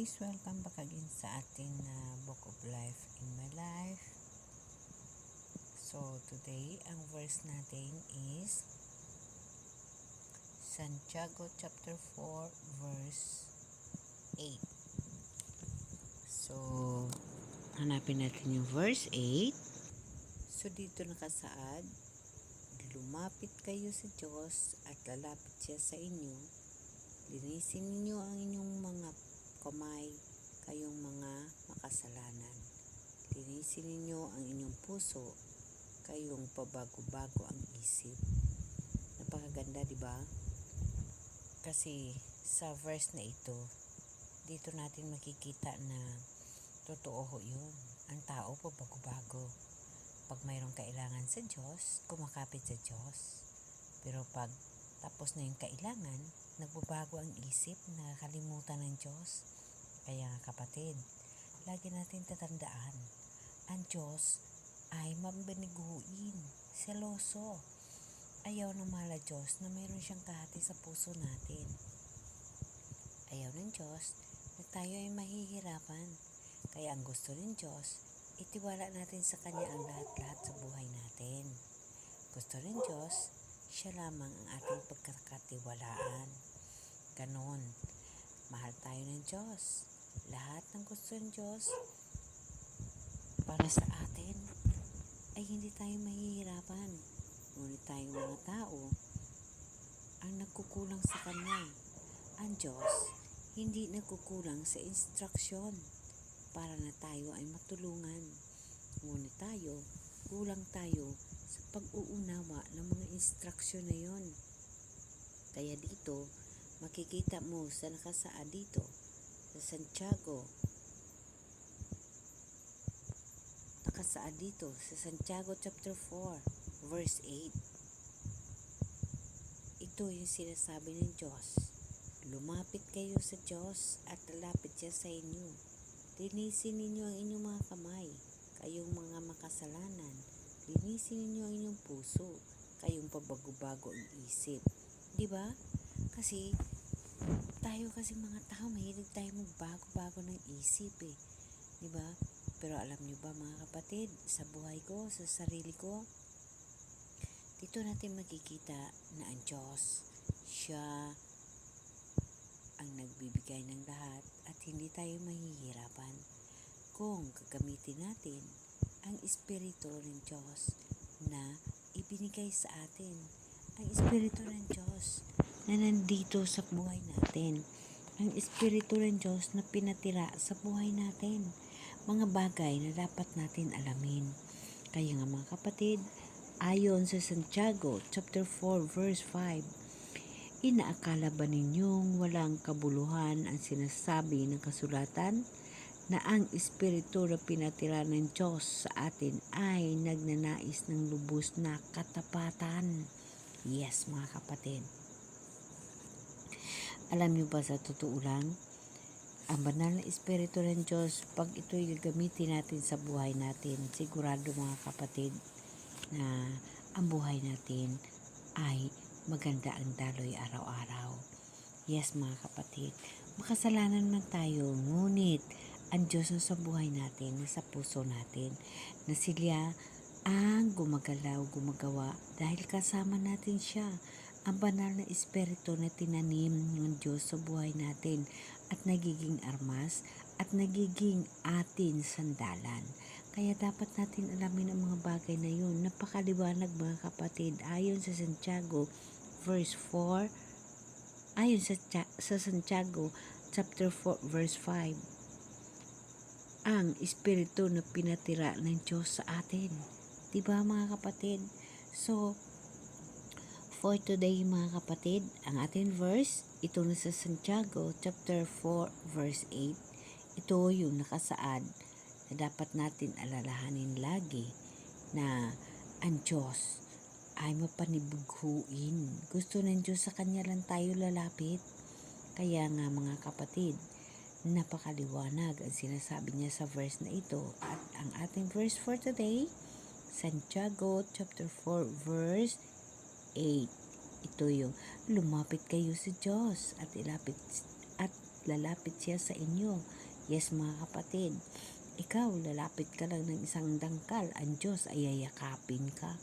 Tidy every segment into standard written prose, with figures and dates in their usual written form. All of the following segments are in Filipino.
guys, welcome back again sa ating Book of Life in My Life. So today, ang verse natin is Santiago chapter 4 verse 8. So, hanapin natin yung verse 8. So dito nakasaad, lumapit kayo sa Diyos at lalapit siya sa inyo. Linisin ninyo ang inyong mga kamay, kayong mga makasalanan. Linisin ninyo ang inyong puso, kayong pabago-bago ang isip. Napakaganda, di ba? Kasi sa verse na ito, dito natin makikita na totoo yun. Ang tao pabago-bago. Pag mayroong kailangan sa Diyos, kumakapit sa Diyos. Pero pag tapos na yung kailangan, nagbabago ang isip, nakakalimutan ng Diyos. Kaya kapatid, lagi natin tatandaan, ang Diyos ay mabaniguin, seloso. Ayaw ng mahal na Diyos na mayroon siyang kahati sa puso natin. Ayaw ng Diyos na tayo ay mahihirapan. Kaya ang gusto ng Diyos, itiwala natin sa Kanya ang lahat-lahat sa buhay natin. Gusto ng Diyos, siya lamang ang ating pagkakatiwalaan. Ganon. Mahal tayo ng Diyos. Lahat ng gusto ng Diyos para sa atin ay hindi tayo mahihirapan. Ngunit tayong mga tao ang nagkukulang sa Kanya. Ang Diyos hindi nagkukulang sa instruksyon para na tayo ay matulungan. Ngunit tayo, kulang tayo sa pag-uunawa ng mga instruksyon na yon. Kaya dito, makikita mo sa nakasaad dito sa Santiago. Nakasaad dito sa Santiago chapter 4 verse 8. Ito yung sinasabi ng Diyos. Lumapit kayo sa Diyos at lalapit siya sa inyo. Linisin ninyo ang inyong mga kamay, kayong mga makasalanan. Linisin ninyo ang inyong puso, kayong pabago-bago ang isip. Diba? Kasi tayo mga tao, mahilig tayo magbago-bago ng isip eh. Diba? Pero alam nyo ba mga kapatid, sa buhay ko, sa sarili ko, dito natin makikita na ang Diyos, siya ang nagbibigay ng lahat at hindi tayo mahihirapan kung gagamitin natin ang Espiritu ng Diyos na ibinigay sa atin. Ang Espiritu ng Diyos na nandito sa buhay natin. Ang Espiritu ng Diyos na pinatira sa buhay natin. Mga bagay na dapat natin alamin. Kaya nga mga kapatid, ayon sa Santiago chapter 4 verse 5, inaakala ba ninyong walang kabuluhan ang sinasabi ng kasulatan na ang Espiritu na pinatira ng Diyos sa atin ay nagnanais ng lubos na katapatan? Yes mga kapatid. Alam niyo ba sa totoo lang, ang banal na Espiritu ng Diyos, pag ito'y gagamitin natin sa buhay natin, sigurado mga kapatid na ang buhay natin ay maganda ang daloy araw-araw. Yes mga kapatid, makasalanan man tayo, ngunit ang Diyos na sa buhay natin, na sa puso natin, na sila ang gumagalaw, gumagawa dahil kasama natin siya. Ang banal na Espiritu na tinanim ng Diyos sa buhay natin at nagiging armas at nagiging atin sandalan. Kaya dapat natin alamin ang mga bagay na yun. Napakaliwanag mga kapatid. Ayon sa Santiago verse 4, ayon sa Santiago chapter 4 verse 5, ang Espiritu na pinatira ng Diyos sa atin. Diba mga kapatid? So, for today mga kapatid, ang ating verse, ito na sa Santiago chapter 4 verse 8. Ito yung nakasaad na dapat natin alalahanin lagi na ang Diyos ay mapanibughuin. Gusto ng Diyos sa Kanya lang tayo lalapit. Kaya nga mga kapatid, napakaliwanag ang sinasabi niya sa verse na ito. At ang ating verse for today, Santiago chapter 4 verse 8. Ito yung lumapit kayo sa Diyos at lalapit siya sa inyo. Yes mga kapatid, ikaw lalapit ka lang ng isang dangkal, ang Diyos ay yayakapin ka.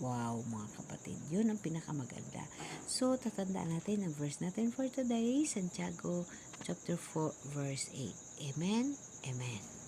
Wow mga kapatid, yun ang pinakamaganda. So tatandaan natin ang verse natin for today, Santiago chapter 4 verse 8. Amen? Amen.